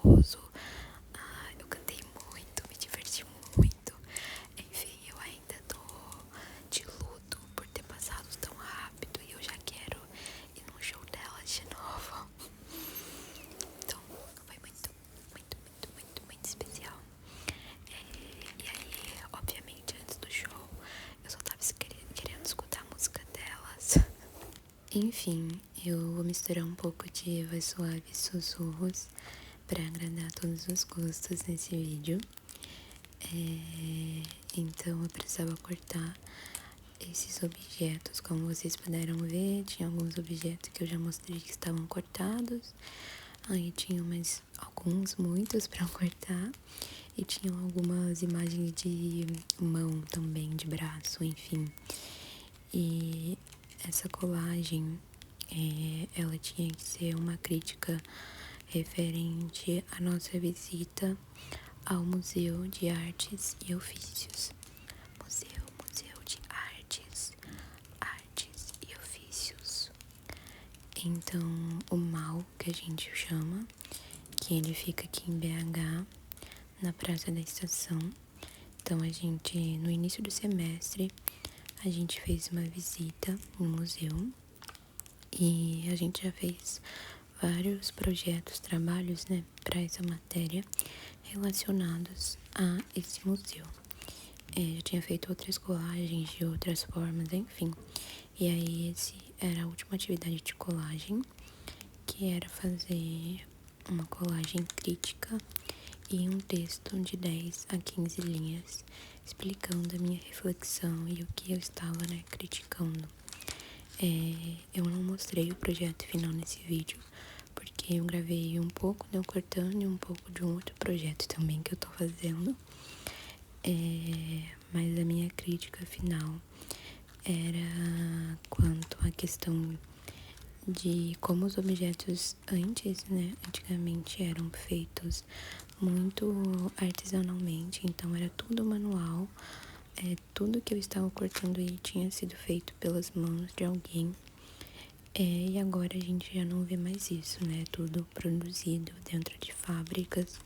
maravilhoso. Eu cantei muito, me diverti muito. Enfim, eu ainda tô de luto por ter passado tão rápido e eu já quero ir num show dela de novo. Então, foi muito especial. E aí, obviamente, antes do show, eu só tava querendo escutar a música delas. Enfim, eu vou misturar um pouco de voz suave e sussurros pra agradar todos os gostos nesse vídeo. Então eu precisava cortar esses objetos, como vocês puderam ver. Tinha alguns objetos que eu já mostrei que estavam cortados. Aí tinha mais muitos pra cortar. E tinham algumas imagens de mão também, de braço, enfim. E essa colagem, ela tinha que ser uma crítica referente à nossa visita ao Museu de Artes e Ofícios. Museu de Artes e Ofícios. Então, o MAU, que a gente chama, que ele fica aqui em BH, na Praça da Estação. Então, a gente, no início do semestre, a gente fez uma visita no museu e a gente já fez vários projetos, trabalhos, né, para essa matéria relacionados a esse museu. Já tinha feito outras colagens de outras formas, enfim. E aí, esse era a última atividade de colagem, que era fazer uma colagem crítica e um texto de 10 a 15 linhas explicando a minha reflexão e o que eu estava, né, criticando. Eu não mostrei o projeto final nesse vídeo, porque eu gravei um pouco de eu cortando e um pouco de um outro projeto também que eu tô fazendo. Mas a minha crítica final era quanto à questão de como os objetos antigamente eram feitos muito artesanalmente, então era tudo manual. Tudo que eu estava cortando aí tinha sido feito pelas mãos de alguém. E agora a gente já não vê mais isso, né? Tudo produzido dentro de fábricas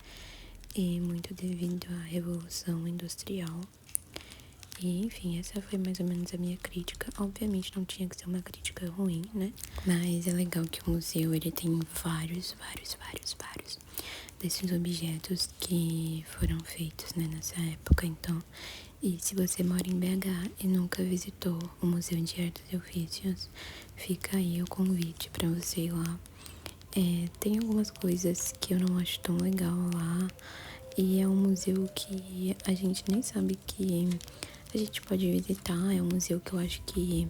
e muito devido à revolução industrial. E enfim, essa foi mais ou menos a minha crítica. Obviamente não tinha que ser uma crítica ruim, né? Mas é legal que o museu ele tem vários desses objetos que foram feitos, né, nessa época. Então, e se você mora em BH e nunca visitou o Museu de Artes e Ofícios, fica aí o convite para você ir lá. Tem algumas coisas que eu não acho tão legal lá, e é um museu que a gente nem sabe que a gente pode visitar. É um museu que eu acho que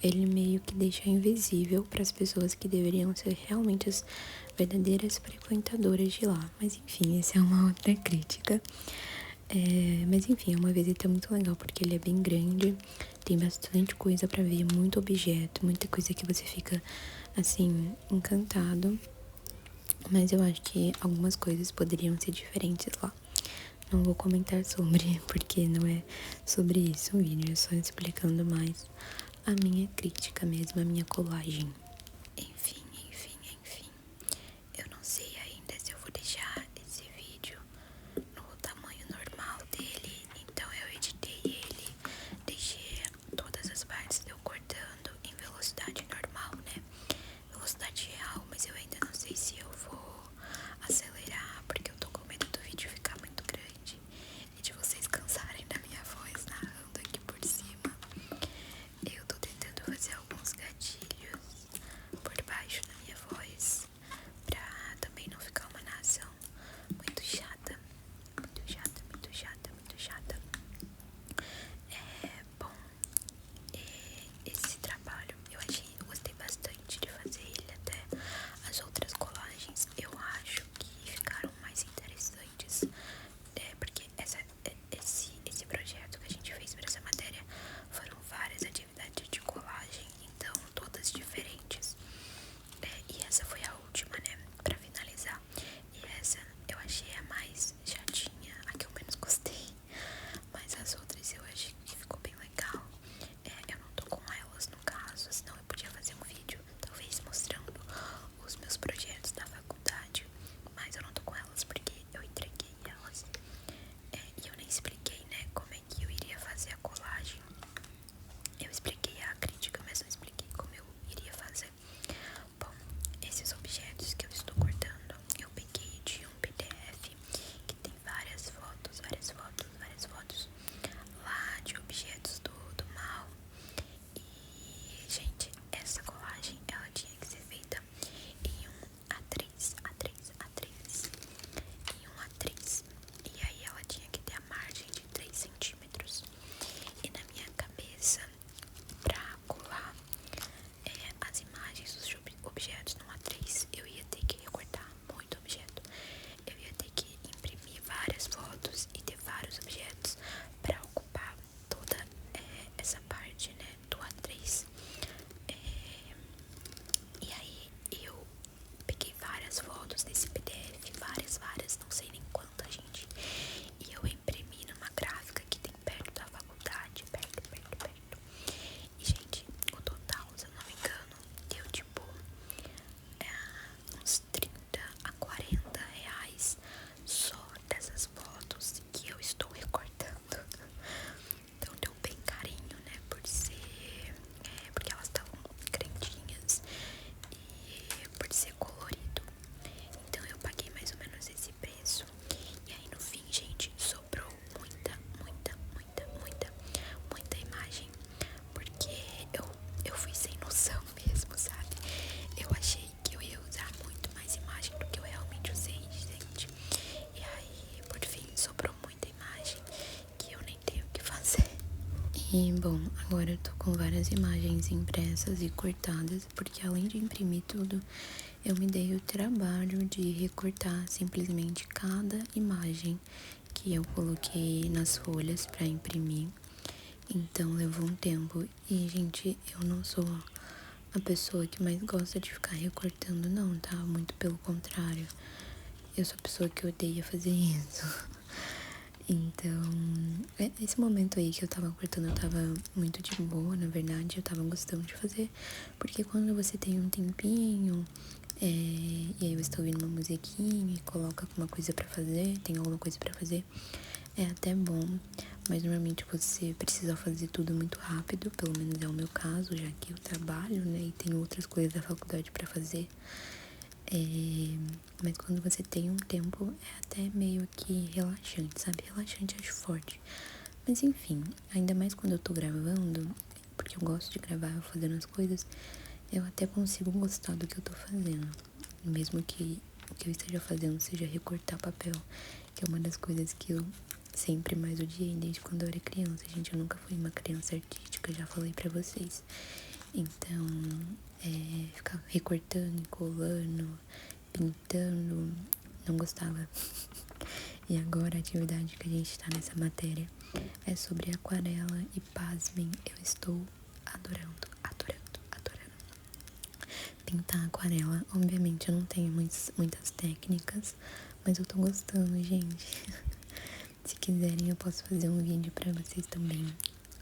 ele meio que deixa invisível para as pessoas que deveriam ser realmente as verdadeiras frequentadoras de lá. Mas enfim, essa é uma outra crítica. Mas enfim, é uma visita muito legal porque ele é bem grande, tem bastante coisa para ver, muito objeto, muita coisa que você fica assim encantado. Mas eu acho que algumas coisas poderiam ser diferentes lá. Não vou comentar sobre, porque não é sobre isso o vídeo, é só explicando mais a minha crítica mesmo, a minha colagem. Enfim. Eu não sei ainda se eu vou deixar esse vídeo no tamanho normal dele, então eu editei ele, deixei todas as partes eu cortando em velocidade normal, né? Velocidade real, mas eu ainda não sei se eu vou acelerar, porque eu tô com medo do vídeo ficar muito grande e de vocês cansarem da minha voz narrando aqui por cima. Eu tô tentando fazer alguns gatilhos fotos desse PDF, várias, não sei nem quantas, gente. E eu imprimi numa gráfica que tem perto da faculdade, perto. E, gente, o total, se eu não me engano, deu tipo uns 30 a 40 reais só dessas fotos que eu estou recortando. Então deu bem carinho, né? Porque elas estavam grandinhas e por ser colorido. Então eu paguei mais ou menos esse preço. E aí no fim, gente, sobrou muita imagem. Porque eu fui sem noção mesmo, sabe? Eu achei que eu ia usar muito mais imagem do que eu realmente usei, gente. E aí, por fim, sobrou muita imagem que eu nem tenho o que fazer. E, bom, agora eu tô com várias imagens impressas e cortadas, porque além de imprimir tudo, eu me dei o trabalho de recortar simplesmente cada imagem que eu coloquei nas folhas pra imprimir. Então levou um tempo. E, gente, eu não sou a pessoa que mais gosta de ficar recortando, não, tá? Muito pelo contrário. Eu sou a pessoa que odeia fazer isso. Então, esse momento aí que eu tava cortando, eu tava muito de boa, na verdade. Eu tava gostando de fazer. Porque quando você tem um tempinho, e aí você tá ouvindo uma musiquinha e coloca alguma coisa pra fazer, tem alguma coisa pra fazer, é até bom. Mas normalmente você precisa fazer tudo muito rápido, pelo menos é o meu caso, já que eu trabalho, né, e tenho outras coisas da faculdade pra fazer. Mas quando você tem um tempo, é até meio que relaxante, sabe? Relaxante acho forte. Mas enfim, ainda mais quando eu tô gravando, porque eu gosto de gravar eu fazendo as coisas, eu até consigo gostar do que eu tô fazendo. Mesmo que o que eu esteja fazendo seja recortar papel, que é uma das coisas que eu sempre mais odiei desde quando eu era criança. Gente, eu nunca fui uma criança artística, já falei pra vocês. Então, ficar recortando, colando, pintando, não gostava. E agora a atividade que a gente tá nessa matéria é sobre aquarela e pasmem, eu estou adorando. Pintar aquarela, obviamente eu não tenho muitas técnicas, mas eu tô gostando, gente. Se quiserem eu posso fazer um vídeo pra vocês também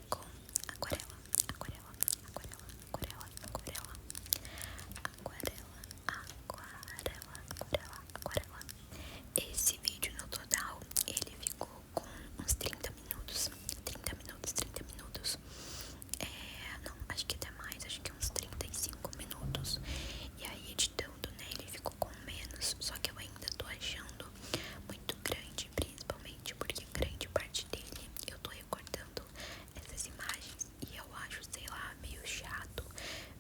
com aquarela. Esse vídeo no total, ele ficou com uns 30 minutos. 30 minutos. Não, acho que até mais, acho que uns 35 minutos. E aí editando, né, ele ficou com menos. Só que eu ainda tô achando muito grande, principalmente porque grande parte dele eu tô recortando essas imagens. E eu acho, sei lá, meio chato,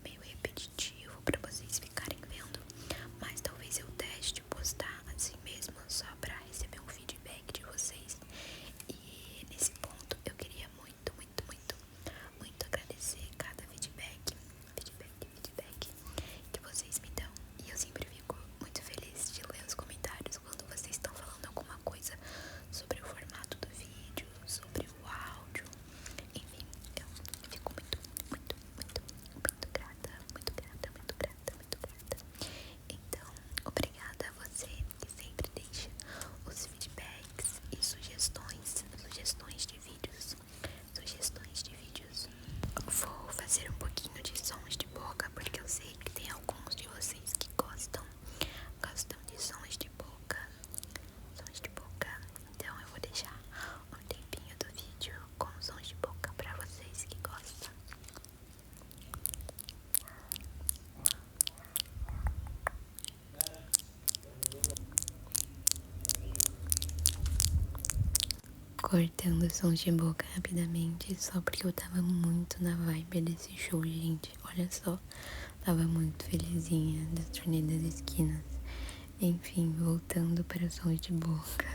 meio repetitivo pra vocês ficarem vendo. Mas talvez eu teste postar assim mesmo, só pra receber um feedback de vocês. E nesse ponto eu queria muito agradecer cada feedback que vocês me dão. E eu sempre fico muito feliz de ler os comentários quando vocês estão falando alguma coisa sobre o formato do vídeo, sobre o áudio. Enfim, eu fico muito grata. Então, obrigada a você que sempre deixa os feedbacks e sugestões de vídeos. Vou fazer um pouquinho de sons de boca, porque eu sei que tem alguns de vocês que gostam de sons de boca. Então eu vou deixar um tempinho do vídeo com sons de boca pra vocês que gostam. Cortando sons de boca rapidamente, só porque eu tava muito na vibe desse show, gente. Olha só, tava muito felizinha das turnê das esquinas. Enfim, voltando para os sons de boca.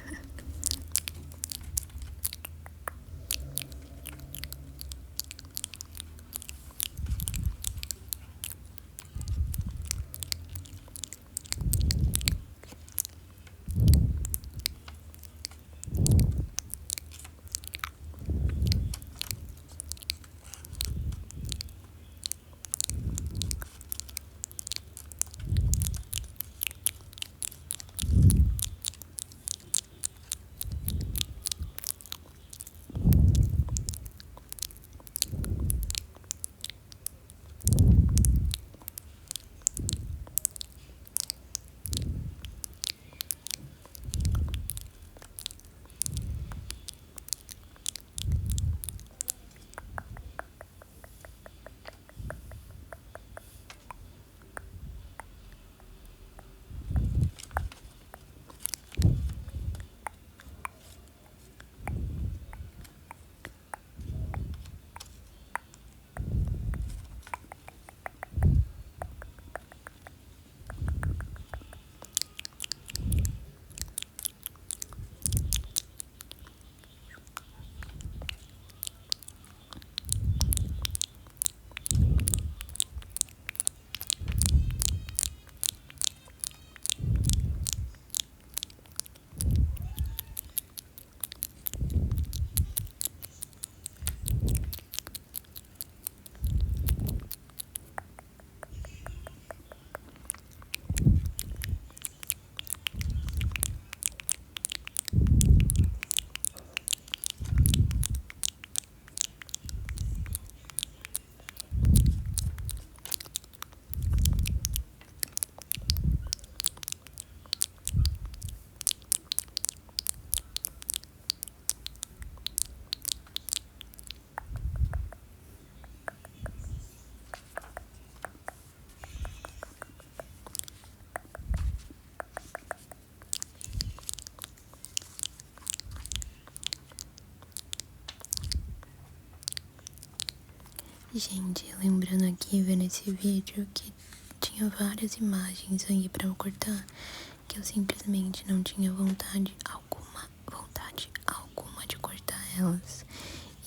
Gente, lembrando aqui, vendo esse vídeo, que tinha várias imagens aí pra eu cortar, que eu simplesmente não tinha vontade alguma de cortar elas.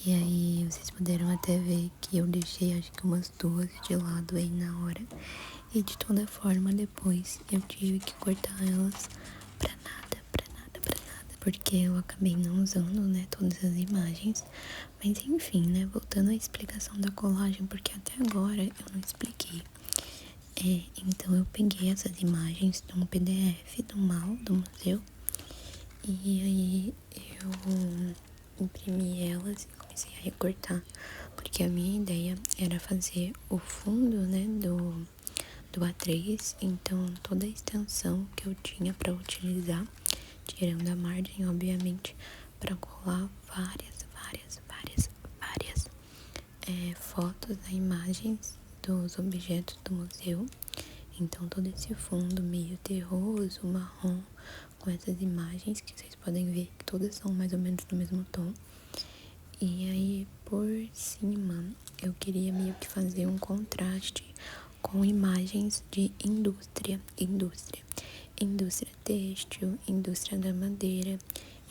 E aí vocês puderam até ver que eu deixei acho que umas duas de lado aí na hora. E de toda forma depois eu tive que cortar elas pra nada, pra nada, pra nada. Porque eu acabei não usando, né, todas as imagens. Mas enfim, né, voltando à explicação da colagem, porque até agora eu não expliquei. Então eu peguei essas imagens de um PDF do MAL, do museu. E aí eu imprimi elas e comecei a recortar, porque a minha ideia era fazer o fundo, né, do A3, então toda a extensão que eu tinha para utilizar, tirando a margem, obviamente, para colar várias fotos, né, imagens dos objetos do museu. Então todo esse fundo meio terroso, marrom, com essas imagens que vocês podem ver que todas são mais ou menos do mesmo tom. E aí por cima eu queria meio que fazer um contraste com imagens de indústria têxtil, indústria da madeira,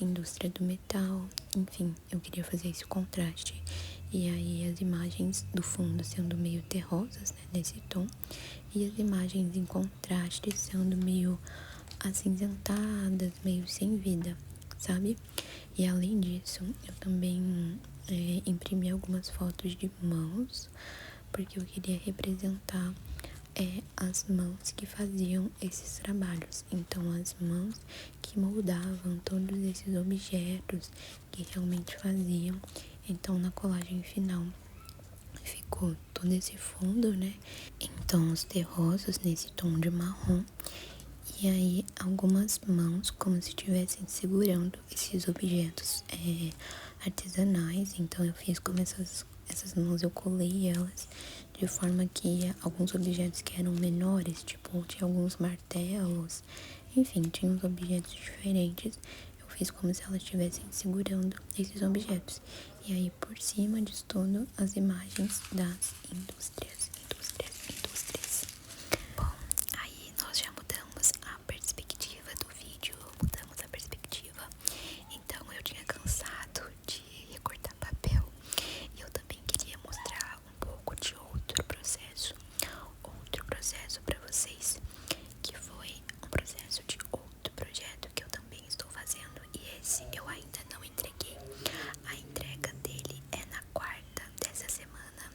indústria do metal, enfim, eu queria fazer esse contraste. E aí as imagens do fundo sendo meio terrosas, né, nesse tom, e as imagens em contraste sendo meio acinzentadas, meio sem vida, sabe? E além disso, eu também imprimi algumas fotos de mãos, porque eu queria representar as mãos que faziam esses trabalhos. Então, as mãos que moldavam todos esses objetos que realmente faziam. Então, na colagem final, ficou todo esse fundo, né, em tons terrosos, nesse tom de marrom. E aí, algumas mãos como se estivessem segurando esses objetos artesanais. Então, eu fiz como essas mãos, eu colei elas de forma que alguns objetos que eram menores, tipo, tinha alguns martelos, enfim, tinha uns objetos diferentes. Eu fiz como se elas estivessem segurando esses objetos. E aí, por cima disso tudo, as imagens das indústrias. Bom, aí nós já mudamos a perspectiva do vídeo, mudamos a perspectiva. Então eu tinha cansado de recortar papel e eu também queria mostrar um pouco de outro processo para vocês, que foi um processo de outro projeto que eu também estou fazendo, e esse eu ainda não entreguei. A entrega dele é na quarta dessa semana.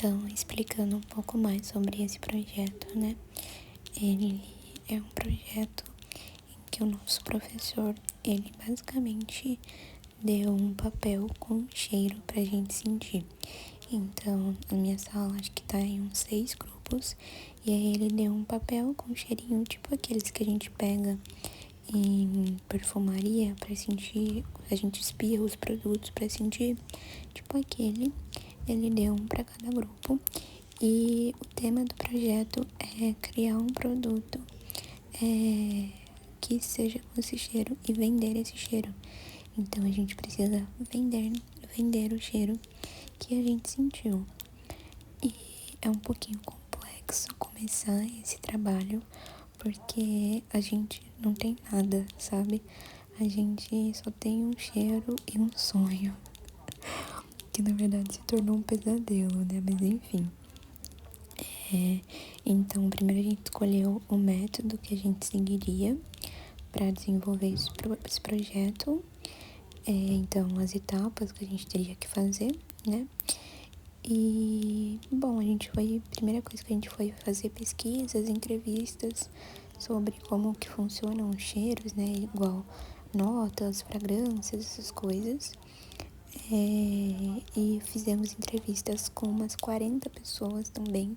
Então, explicando um pouco mais sobre esse projeto, né? Ele é um projeto em que o nosso professor, ele basicamente deu um papel com cheiro pra gente sentir. Então, a minha sala acho que tá em uns 6 grupos, e aí ele deu um papel com cheirinho, tipo aqueles que a gente pega em perfumaria pra sentir, a gente espirra os produtos pra sentir, tipo aquele. Ele deu um pra cada grupo, e o tema do projeto é criar um produto que seja com esse cheiro e vender esse cheiro. Então a gente precisa vender o cheiro que a gente sentiu. E é um pouquinho complexo começar esse trabalho, porque a gente não tem nada, sabe? A gente só tem um cheiro e um sonho, que na verdade se tornou um pesadelo, né? Mas enfim. Então, primeiro a gente escolheu o método que a gente seguiria para desenvolver esse projeto. Então, as etapas que a gente teria que fazer, né? E, bom, a primeira coisa que a gente foi fazer pesquisas, entrevistas sobre como que funcionam os cheiros, né? Igual notas, fragrâncias, essas coisas. E fizemos entrevistas com umas 40 pessoas também.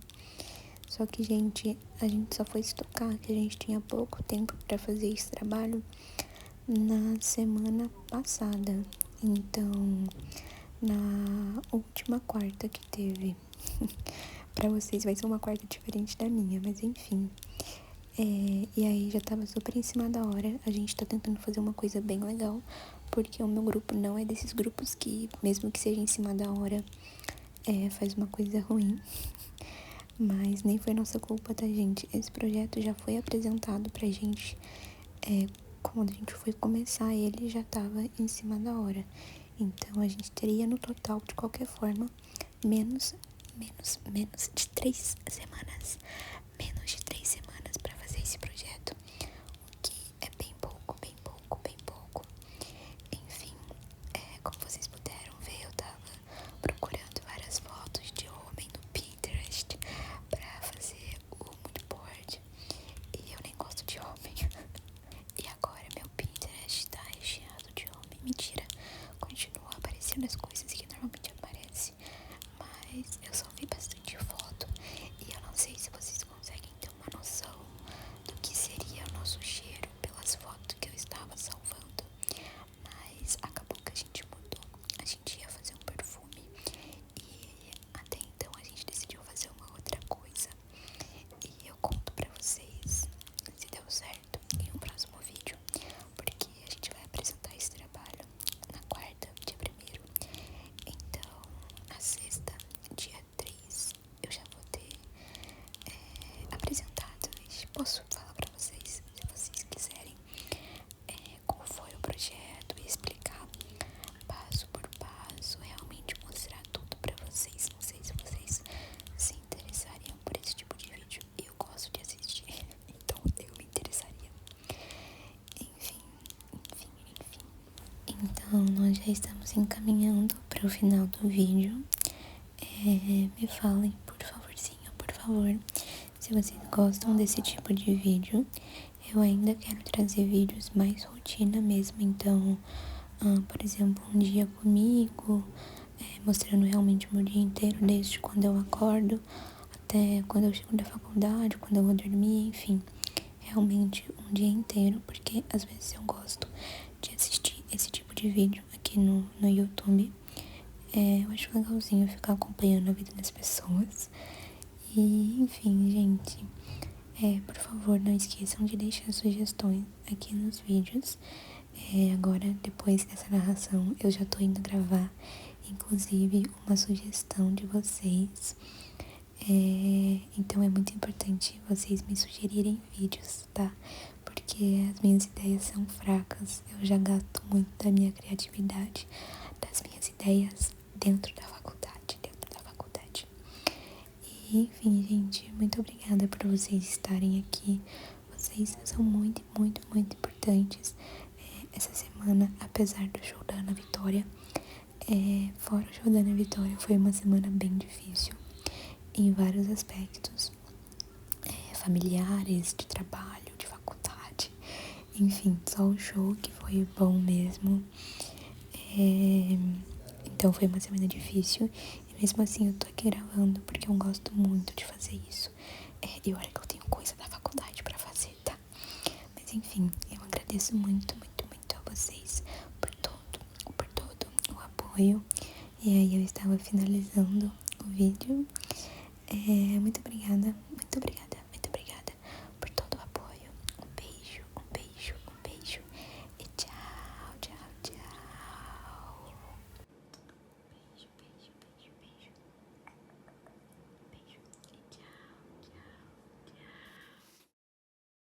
Só que, gente, a gente só foi se tocar que a gente tinha pouco tempo para fazer esse trabalho na semana passada. Então, na última quarta que teve. Pra vocês vai ser uma quarta diferente da minha, mas enfim. E aí já tava super em cima da hora. A gente tá tentando fazer uma coisa bem legal, porque o meu grupo não é desses grupos que, mesmo que seja em cima da hora, faz uma coisa ruim. Mas nem foi nossa culpa, tá, gente? Esse projeto já foi apresentado pra gente. Quando a gente foi começar, ele já tava em cima da hora. Então a gente teria no total, de qualquer forma, menos de 3 semanas. Menos de 3 semanas pra fazer esse projeto. O que é bem pouco, bem pouco, bem pouco. Enfim, como vocês puderam ver, eu tava procurando várias fotos de homem no Pinterest pra fazer o mood board. E eu nem gosto de homem. E agora meu Pinterest tá recheado de homem. Mentira, continua aparecendo as coisas que normalmente aparecem. Mas eu só vi bastante foto. E eu não sei se vocês conseguem ter uma noção do que seria o nosso cheiro pelas fotos que eu estava salvando. Mas acabou que a gente mudou. A gente ia fazer um perfume. E até então a gente decidiu fazer uma outra coisa. E eu conto pra vocês se deu certo em um próximo vídeo, porque a gente vai apresentar esse trabalho na quarta, dia 1º. Então, na sexta, dia 3, eu já vou ter apresentado. Posso falar pra vocês, se vocês quiserem, como foi o projeto e explicar passo por passo, realmente mostrar tudo pra vocês. Não sei se vocês se interessariam por esse tipo de vídeo. Eu gosto de assistir, então eu me interessaria. Enfim. Então, nós já estamos encaminhando para o final do vídeo. Me falem, por favor, se vocês gostam desse tipo de vídeo. Eu ainda quero trazer vídeos mais rotina mesmo. Então, por exemplo, um dia comigo, mostrando realmente o meu dia inteiro, desde quando eu acordo até quando eu chego da faculdade, quando eu vou dormir, enfim. Realmente um dia inteiro, porque às vezes eu gosto de assistir esse tipo de vídeo aqui no YouTube. Eu acho legalzinho ficar acompanhando a vida das pessoas. E, enfim, gente, por favor, não esqueçam de deixar sugestões aqui nos vídeos. Agora, depois dessa narração, eu já tô indo gravar, inclusive, uma sugestão de vocês. Então é muito importante vocês me sugerirem vídeos, tá? Porque as minhas ideias são fracas. Eu já gasto muito da minha criatividade, das minhas ideias dentro da faculdade. E, enfim, gente, muito obrigada por vocês estarem aqui. Vocês são muito, muito, muito importantes. Essa semana, apesar do show da Ana Vitória, fora o show da Ana Vitória, foi uma semana bem difícil. em vários aspectos, familiares, de trabalho, de faculdade, enfim, só o show que foi bom mesmo. Então foi uma semana difícil e mesmo assim eu tô aqui gravando porque eu gosto muito de fazer isso. E olha que eu tenho coisa da faculdade pra fazer, tá? Mas enfim, eu agradeço muito, muito, muito a vocês por todo o apoio. E aí eu estava finalizando o vídeo. Muito obrigada